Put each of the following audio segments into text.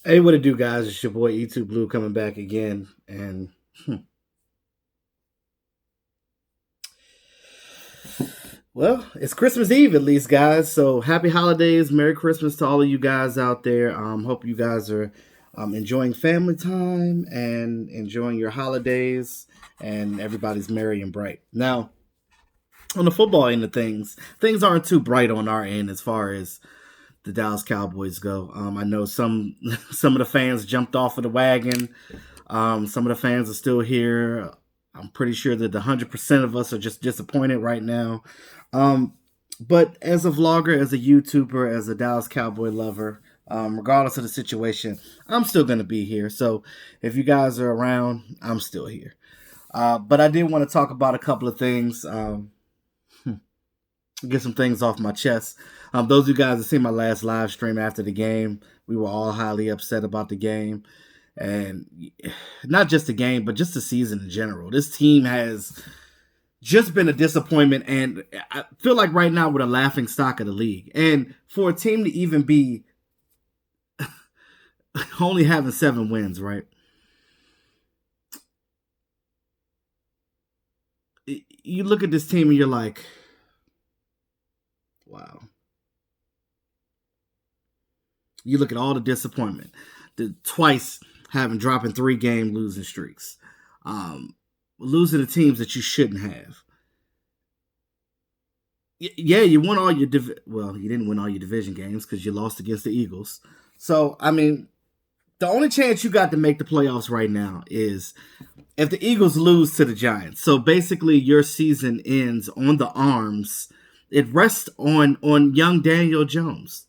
Hey, what it do, guys? It's your boy E2 Blue coming back again. And well, it's Christmas Eve at least, guys. So happy holidays, Merry Christmas to all of you guys out there. Hope you guys are enjoying family time and enjoying your holidays, and everybody's merry and bright. Now, on the football end of things aren't too bright on our end as far as the Dallas Cowboys go. I know some of the fans jumped off of the wagon. Some of the fans are still here. I'm pretty sure that the 100% of us are just disappointed right now. Um, but as a vlogger, as a YouTuber, as a Dallas Cowboy lover, regardless of the situation, I'm still going to be here. So if you guys are around, I'm still here. But I did want to talk about a couple of things, get some things off my chest. Those of you guys that seen my last live stream after the game, we were all highly upset about the game. And not just the game, but just the season in general. This team has just been a disappointment, and I feel like right now we're the laughing stock of the league. And for a team to even be only having 7 wins, right? You look at this team and you're like, wow. You look at all the disappointment, the twice having dropping 3 game losing streaks, losing to teams that you shouldn't have. Yeah, you won all your well, you didn't win all your division games because you lost against the Eagles. So I mean, the only chance you got to make the playoffs right now is if the Eagles lose to the Giants. So basically, your season ends on the arms. It rests on young Daniel Jones.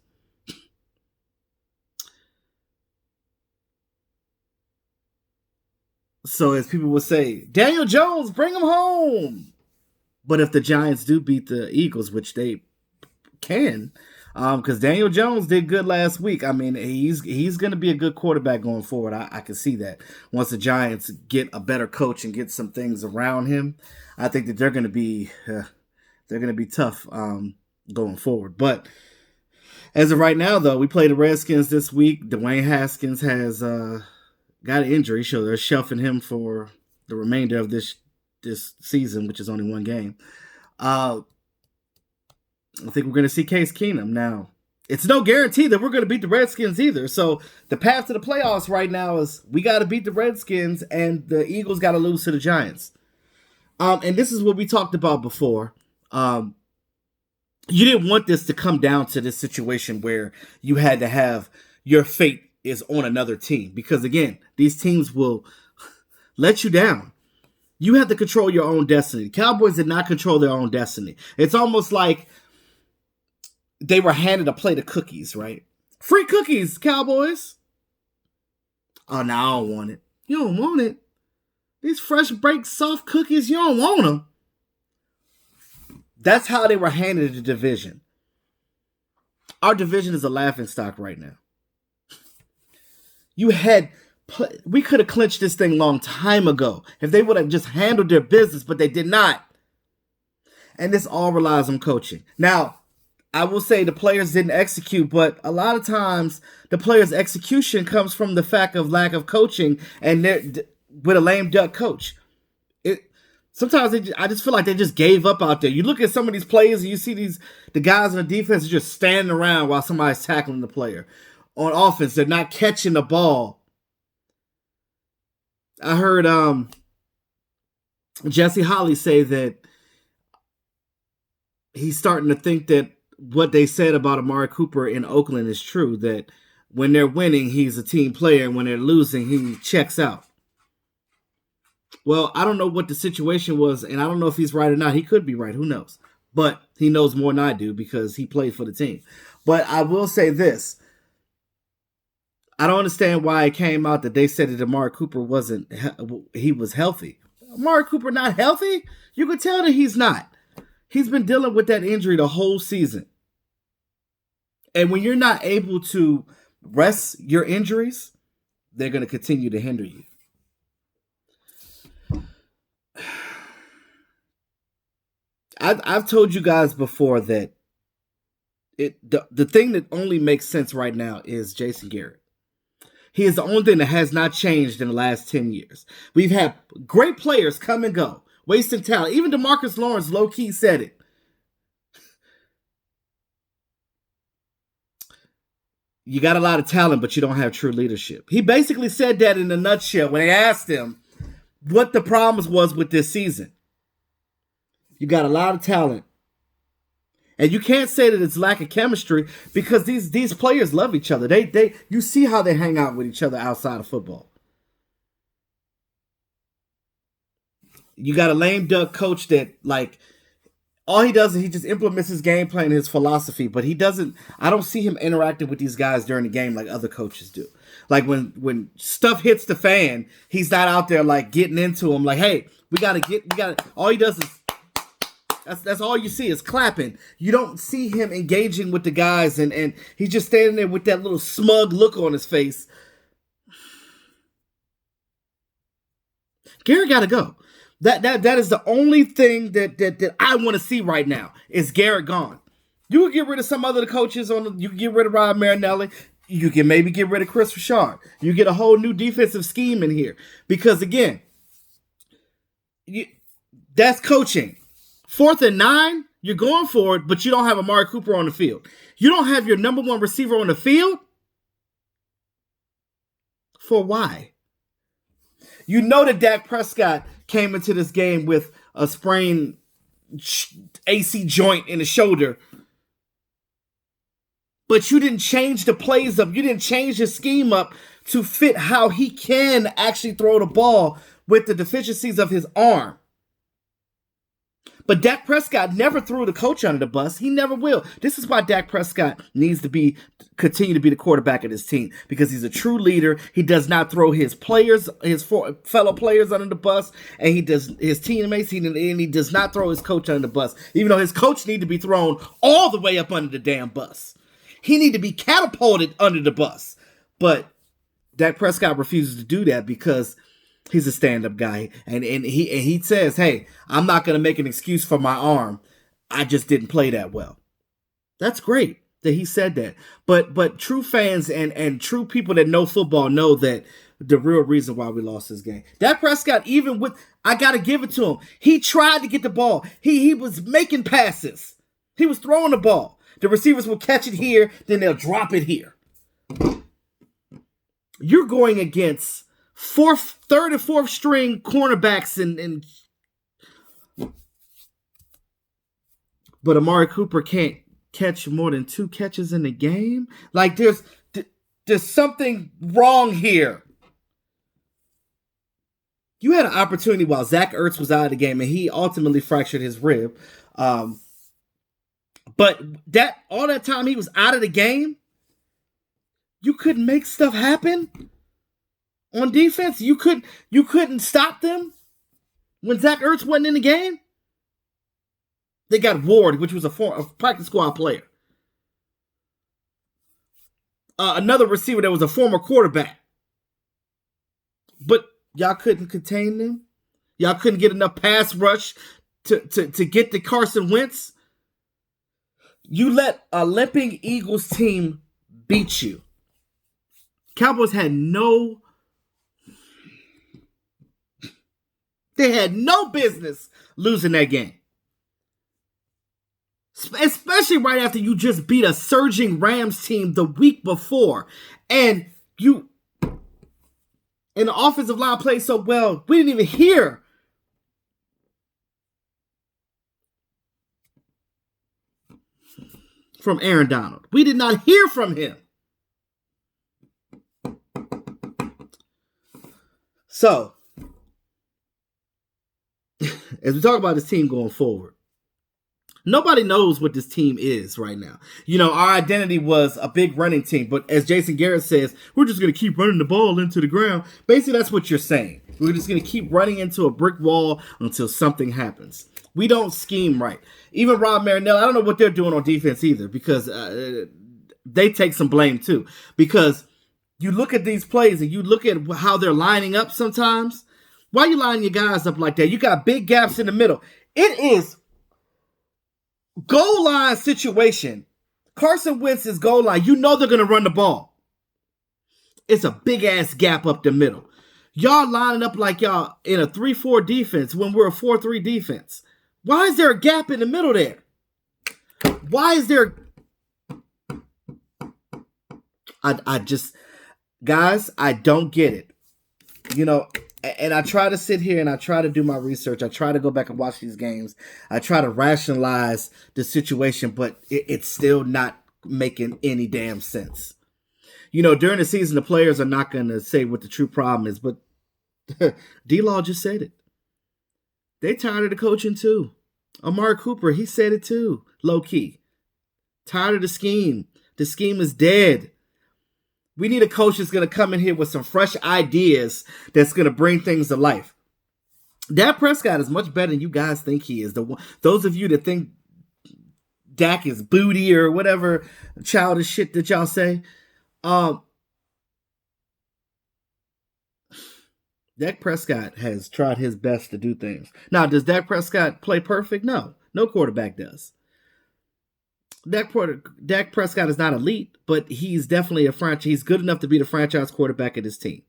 So as people would say, Daniel Jones, bring him home. But if the Giants do beat the Eagles, which they can, because Daniel Jones did good last week. I mean, he's going to be a good quarterback going forward. I can see that once the Giants get a better coach and get some things around him, I think that they're going to be tough going forward. But as of right now, though, we play the Redskins this week. Dwayne Haskins has got an injury, so they're shelving him for the remainder of this season, which is only 1 game. Uh, I think we're going to see Case Keenum now. It's no guarantee that we're going to beat the Redskins either. So the path to the playoffs right now is we got to beat the Redskins, and the Eagles got to lose to the Giants. And this is what we talked about before. You didn't want this to come down to this situation where you had to have your fate is on another team, because again, these teams will let you down. You have to control your own destiny. Cowboys did not control their own destiny. It's almost like they were handed a plate of cookies, right? Free cookies, Cowboys. Oh, no, I don't want it. You don't want it. These fresh baked soft cookies, you don't want them. That's how they were handed the division. Our division is a laughing stock right now. You had we could have clinched this thing long time ago if they would have just handled their business, but they did not. And this all relies on coaching. Now, I will say the players didn't execute, but a lot of times the players' execution comes from the fact of lack of coaching and with a lame duck coach. Sometimes I just feel like they just gave up out there. You look at some of these plays and you see the guys on the defense are just standing around while somebody's tackling the player. On offense, they're not catching the ball. I heard Jesse Holly say that he's starting to think that what they said about Amari Cooper in Oakland is true, that when they're winning, he's a team player, and when they're losing, he checks out. Well, I don't know what the situation was, and I don't know if he's right or not. He could be right. Who knows? But he knows more than I do because he played for the team. But I will say this. I don't understand why it came out that they said that Amari Cooper he was healthy. Amari Cooper not healthy? You could tell that he's not. He's been dealing with that injury the whole season. And when you're not able to rest your injuries, they're going to continue to hinder you. I've told you guys before that the thing that only makes sense right now is Jason Garrett. He is the only thing that has not changed in the last 10 years. We've had great players come and go, wasting talent. Even DeMarcus Lawrence low-key said it. You got a lot of talent, but you don't have true leadership. He basically said that in a nutshell when they asked him what the problems was with this season. You got a lot of talent. And you can't say that it's lack of chemistry because these players love each other. You see how they hang out with each other outside of football. You got a lame duck coach that, like, all he does is he just implements his game plan and his philosophy, but I don't see him interacting with these guys during the game like other coaches do. Like when stuff hits the fan, he's not out there like getting into them like, hey, all he does is that's all you see is clapping. You don't see him engaging with the guys and he's just standing there with that little smug look on his face. Garrett gotta go. That is the only thing that I want to see right now is Garrett gone. You can get rid of some other coaches you can get rid of Rod Marinelli. You can maybe get rid of Chris Richard. You get a whole new defensive scheme in here. Because again, that's coaching. 4th and 9, you're going for it, but you don't have Amari Cooper on the field. You don't have your number one receiver on the field? For why? You know that Dak Prescott came into this game with a sprained AC joint in the shoulder. But you didn't change the plays up. You didn't change the scheme up to fit how he can actually throw the ball with the deficiencies of his arm. But Dak Prescott never threw the coach under the bus. He never will. This is why Dak Prescott needs to continue to be the quarterback of this team, because he's a true leader. He does not throw his fellow players under the bus, and he does his teammates. And he does not throw his coach under the bus, even though his coach need to be thrown all the way up under the damn bus. He need to be catapulted under the bus. But Dak Prescott refuses to do that because he's a stand-up guy, and he says, hey, I'm not going to make an excuse for my arm. I just didn't play that well. That's great that he said that. But true fans and true people that know football know that the real reason why we lost this game. Dak Prescott, I got to give it to him. He tried to get the ball. He was making passes. He was throwing the ball. The receivers will catch it here, then they'll drop it here. You're going against third and fourth string cornerbacks but Amari Cooper can't catch more than 2 catches in the game. Like there's something wrong here. You had an opportunity while Zach Ertz was out of the game, and he ultimately fractured his rib. But all that time he was out of the game, you couldn't make stuff happen. On defense, you couldn't stop them when Zach Ertz wasn't in the game. They got Ward, which was a practice squad player. Another receiver that was a former quarterback. But y'all couldn't contain them. Y'all couldn't get enough pass rush to get to Carson Wentz. You let a limping Eagles team beat you. Cowboys had no business losing that game. Especially right after you just beat a surging Rams team the week before. And the offensive line played so well, we didn't even hear from Aaron Donald. We did not hear from him. So, as we talk about this team going forward, nobody knows what this team is right now. You know, our identity was a big running team, but as Jason Garrett says, we're just going to keep running the ball into the ground. Basically, that's what you're saying. We're just going to keep running into a brick wall until something happens. We don't scheme right. Even Rob Marinelli, I don't know what they're doing on defense either, because they take some blame too. Because you look at these plays and you look at how they're lining up sometimes. Why are you lining your guys up like that? You got big gaps in the middle. It is goal line situation. Carson Wentz's goal line. You know they're going to run the ball. it's a big ass gap up the middle. Y'all lining up like y'all in a 3-4 defense when we're a 4-3 defense. Why is there a gap in the middle there? Why is there... I just... Guys, I don't get it. You know, and I try to sit here and I try to do my research. I try to go back and watch these games. I try to rationalize the situation, but it's still not making any damn sense. You know, during the season, the players are not going to say what the true problem is, but D-Law just said it. They tired of the coaching too. Amari Cooper, he said it too, low-key. Tired of the scheme. The scheme is dead. We need a coach that's going to come in here with some fresh ideas that's going to bring things to life. Dak Prescott is much better than you guys think he is. Those of you that think Dak is booty or whatever childish shit that y'all say, Dak Prescott has tried his best to do things. Now, does Dak Prescott play perfect? No. No quarterback does. Dak Prescott is not elite, but he's definitely a franchise. He's good enough to be the franchise quarterback of this team.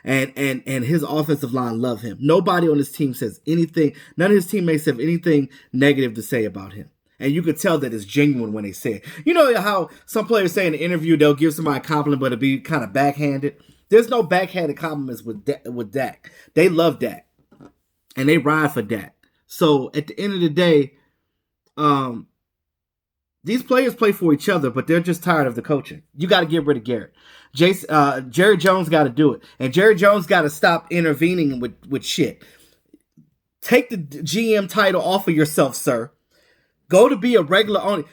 And his offensive line love him. Nobody on his team says anything. None of his teammates have anything negative to say about him. And you could tell that it's genuine when they say it. You know how some players say in an interview they'll give somebody a compliment, but it'll be kind of backhanded? There's no backhanded compliments with Dak. They love Dak. And they ride for Dak. So at the end of the day, these players play for each other, but they're just tired of the coaching. You got to get rid of Garrett. Jerry Jones got to do it. And Jerry Jones got to stop intervening with shit. Take the GM title off of yourself, sir. Go to be a regular owner.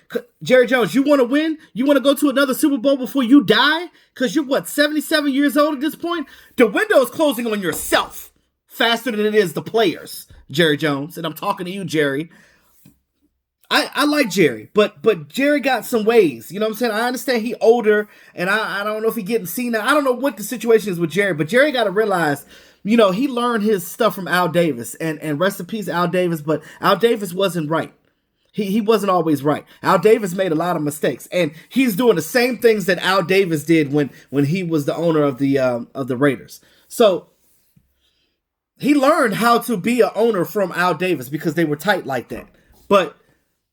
Jerry Jones, you want to win? You want to go to another Super Bowl before you die? Because you're, 77 years old at this point? The window is closing on yourself faster than it is the players, Jerry Jones. And I'm talking to you, Jerry. I like Jerry, but Jerry got some ways. You know what I'm saying? I understand he older, and I don't know if he getting senile. I don't know what the situation is with Jerry, but Jerry got to realize, you know, he learned his stuff from Al Davis, and rest in peace, Al Davis, but Al Davis wasn't right. He wasn't always right. Al Davis made a lot of mistakes, and he's doing the same things that Al Davis did when he was the owner of the Raiders. So he learned how to be an owner from Al Davis because they were tight like that. But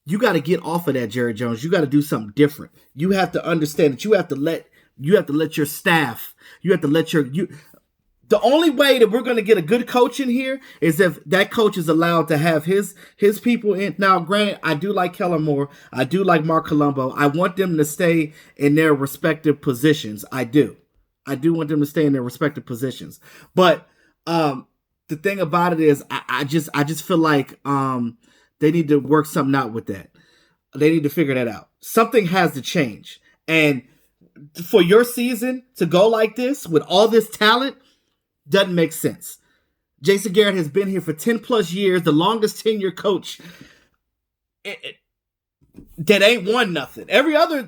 you got to get off of that, Jerry Jones. You got to do something different. You have to understand that you have to let your staff, the only way that we're going to get a good coach in here is if that coach is allowed to have his people in. Now, granted, I do like Kellen Moore. I do like Mark Colombo. I want them to stay in their respective positions. I do want them to stay in their respective positions. But the thing about it is I just feel like they need to work something out with that. They need to figure that out. Something has to change. And for your season to go like this with all this talent doesn't make sense. Jason Garrett has been here for 10 plus years, the longest tenured coach that ain't won nothing. Every other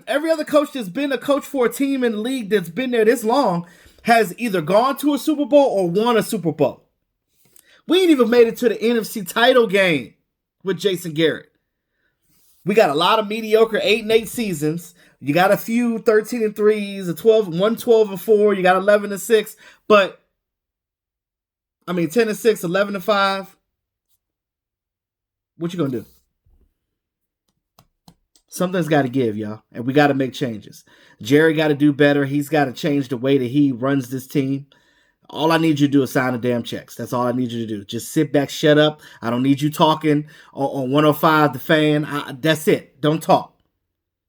coach that's been a coach for a team in the league that's been there this long has either gone to a Super Bowl or won a Super Bowl. We ain't even made it to the NFC title game with Jason Garrett. We got a lot of mediocre 8-8 seasons. You got a few 13-3s, one 12-4. You got 11-6, but 10-6, 11-5. What you gonna do? Something's got to give, y'all, and we got to make changes. Jerry got to do better. He's got to change the way that he runs this team. All I need you to do is sign the damn checks. That's all I need you to do. Just sit back, shut up. I don't need you talking on 105 The Fan. That's it. Don't talk.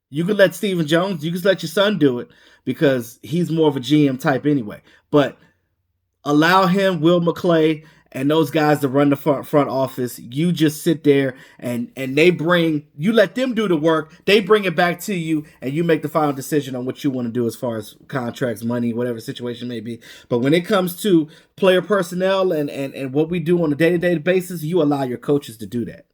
You can let Stephen Jones, you can let your son do it because he's more of a GM type anyway. But allow him, Will McClay, and those guys to run the front office. You just sit there and you let them do the work. They bring it back to you and you make the final decision on what you want to do as far as contracts, money, whatever situation may be. But when it comes to player personnel and what we do on a day-to-day basis, you allow your coaches to do that.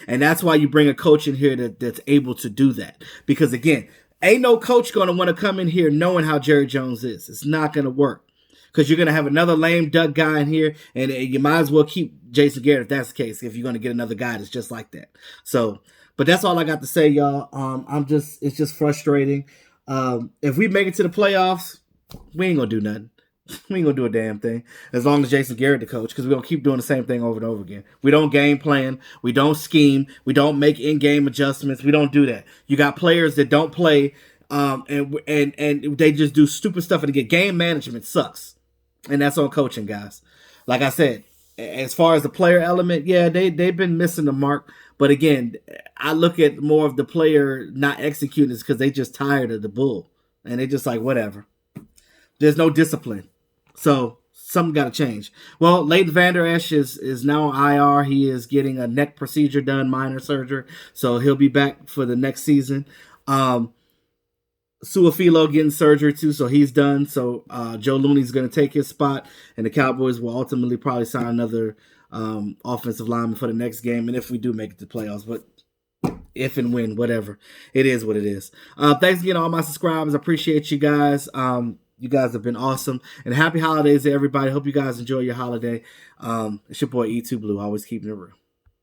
And that's why you bring a coach in here that's able to do that. Because again, ain't no coach going to want to come in here knowing how Jerry Jones is. It's not going to work. Because you're going to have another lame duck guy in here, and you might as well keep Jason Garrett if that's the case, if you're going to get another guy that's just like that. So, but that's all I got to say, y'all. It's just frustrating. If we make it to the playoffs, We ain't gonna do nothing. We ain't gonna do a damn thing as long as Jason Garrett the coach, because we're gonna keep doing the same thing over and over again. We don't game plan, we don't scheme, we don't make in-game adjustments. We don't do that. You got players that don't play, and they just do stupid stuff, and get game management sucks, and that's on coaching, guys. Like I said, as far as the player element, yeah, they've been missing the mark. But again, I look at more of the player not executing is because they just tired of the bull, and they just like whatever. There's no discipline. So something got to change. Well, Leighton Vander Esch is now on IR. He is getting a neck procedure done, minor surgery. So he'll be back for the next season. Suafilo getting surgery too, so he's done. So Joe Looney's going to take his spot, and the Cowboys will ultimately probably sign another offensive lineman for the next game. And if we do make it to playoffs, but if and when, whatever. It is what it is. Thanks again to all my subscribers. I appreciate you guys. You guys have been awesome. And happy holidays to everybody. Hope you guys enjoy your holiday. It's your boy E2 Blue, always keeping it real.